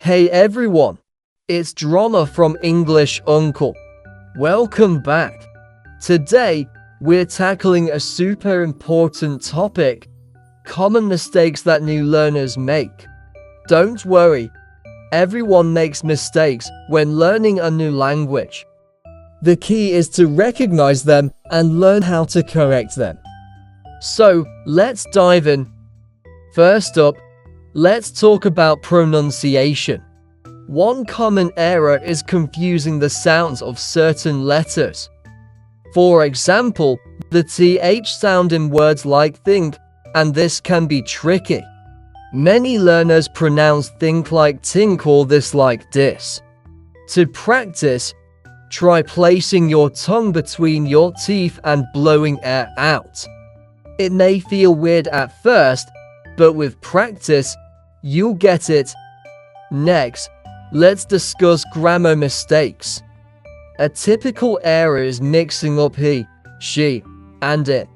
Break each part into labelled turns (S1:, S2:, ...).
S1: Hey everyone, it's Drama from English Uncle. Welcome back. Today, we're tackling a super important topic: common mistakes that new learners make. Don't worry, everyone makes mistakes when learning a new language. The key is to recognize them and learn how to correct them. So, let's dive in. First up, let's talk about pronunciation. One common error is confusing the sounds of certain letters. For example, the TH sound in words like think, and this can be tricky. Many learners pronounce think like tink or this like dis. To practice, try placing your tongue between your teeth and blowing air out. It may feel weird at first, but with practice, you'll get it. Next, let's discuss grammar mistakes. A typical error is mixing up he, she, and it.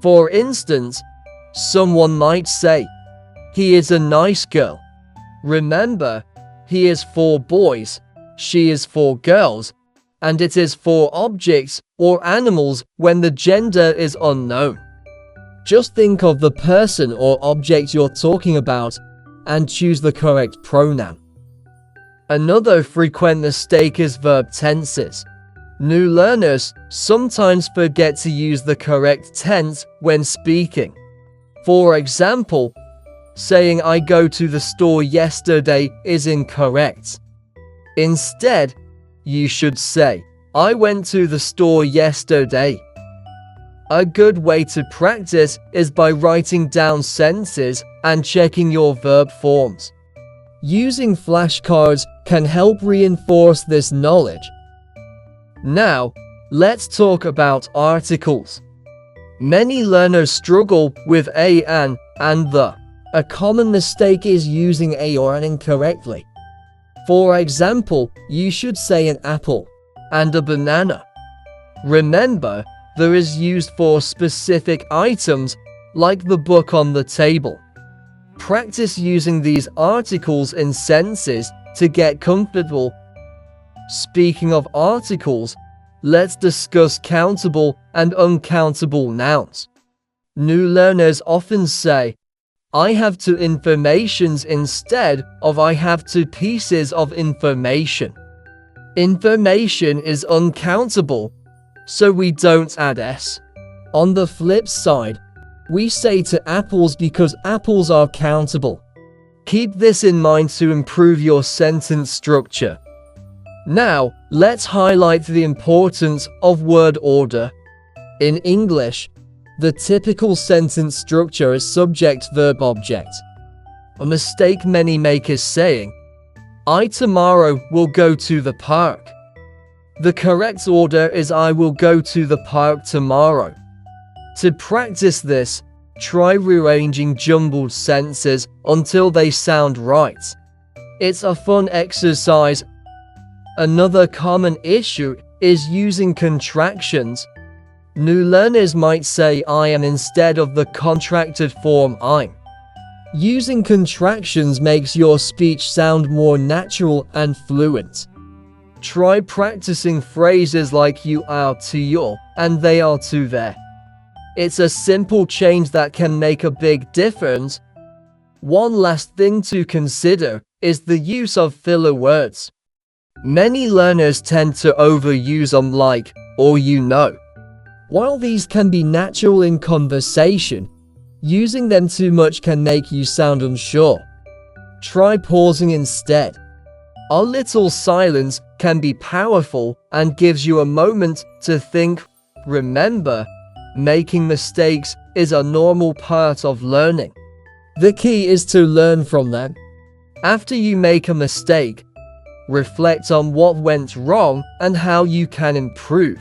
S1: For instance, someone might say, "He is a nice girl." Remember, he is for boys, she is for girls, and it is for objects or animals when the gender is unknown. Just think of the person or object you're talking about and choose the correct pronoun. Another frequent mistake is verb tenses. New learners sometimes forget to use the correct tense when speaking. For example, saying "I go to the store yesterday" is incorrect. Instead, you should say, "I went to the store yesterday." A good way to practice is by writing down sentences and checking your verb forms. Using flashcards can help reinforce this knowledge. Now, let's talk about articles. Many learners struggle with a, an, and the. A common mistake is using a or an incorrectly. For example, you should say an apple and a banana. Remember, there is used for specific items, like the book on the table. Practice using these articles in sentences to get comfortable. Speaking of articles, let's discuss countable and uncountable nouns. New learners often say, "I have two informations" instead of "I have two pieces of information." Information is uncountable, so we don't add s. On the flip side, we say to apples because apples are countable. Keep this in mind to improve your sentence structure. Now, let's highlight the importance of word order. In English, the typical sentence structure is subject, verb, object. A mistake many make is saying, "I tomorrow will go to the park." The correct order is "I will go to the park tomorrow." To practice this, try rearranging jumbled sentences until they sound right. It's a fun exercise. Another common issue is using contractions. New learners might say "I am" instead of the contracted form "I'm." Using contractions makes your speech sound more natural and fluent. Try practicing phrases like "you are to your" and "they are to their." It's a simple change that can make a big difference. One last thing to consider is the use of filler words. Many learners tend to overuse them, like "or you know." While these can be natural in conversation, using them too much can make you sound unsure. Try pausing instead. A little silence can be powerful and gives you a moment to think. Remember, making mistakes is a normal part of learning. The key is to learn from them. After you make a mistake, reflect on what went wrong and how you can improve.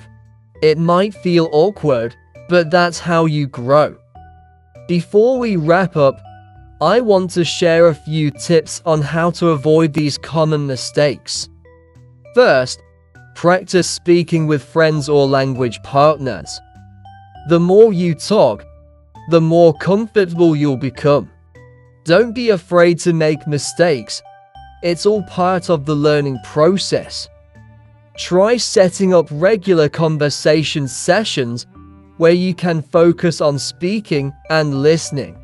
S1: It might feel awkward, but that's how you grow. Before we wrap up, I want to share a few tips on how to avoid these common mistakes. First, practice speaking with friends or language partners. The more you talk, the more comfortable you'll become. Don't be afraid to make mistakes. It's all part of the learning process. Try setting up regular conversation sessions where you can focus on speaking and listening.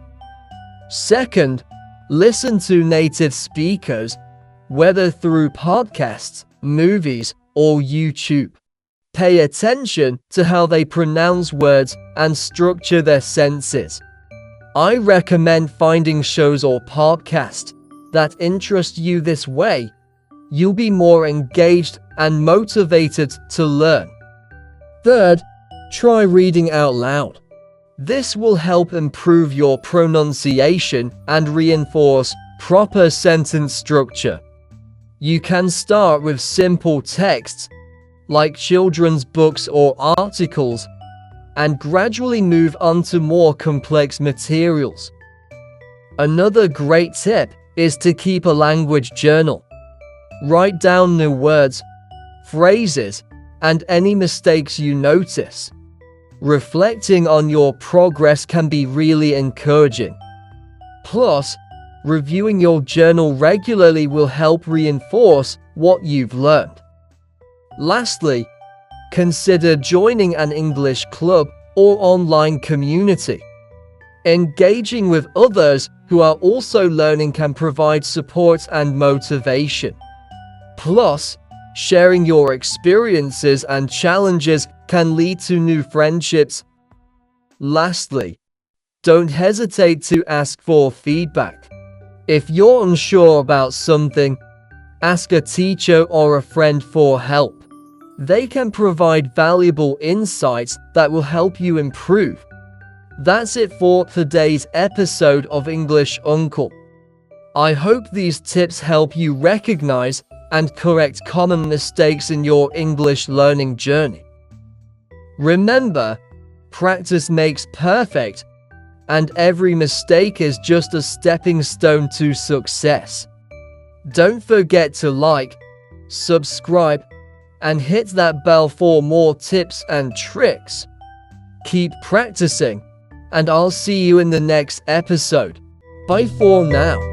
S1: Second, listen to native speakers, whether through podcasts, movies, or YouTube. Pay attention to how they pronounce words and structure their sentences. I recommend finding shows or podcasts that interest you. This way, you'll be more engaged and motivated to learn. Third, try reading out loud. This will help improve your pronunciation and reinforce proper sentence structure. You can start with simple texts, like children's books or articles, and gradually move on to more complex materials. Another great tip is to keep a language journal. Write down new words, phrases, and any mistakes you notice. Reflecting on your progress can be really encouraging. Plus, reviewing your journal regularly will help reinforce what you've learned. Lastly, consider joining an English club or online community. Engaging with others who are also learning can provide support and motivation. Plus, sharing your experiences and challenges can lead to new friendships. Lastly, don't hesitate to ask for feedback. If you're unsure about something, ask a teacher or a friend for help. They can provide valuable insights that will help you improve. That's it for today's episode of English Uncle. I hope these tips help you recognize and correct common mistakes in your English learning journey. Remember, practice makes perfect, and every mistake is just a stepping stone to success. Don't forget to like, subscribe, and hit that bell for more tips and tricks. Keep practicing, and I'll see you in the next episode. Bye for now.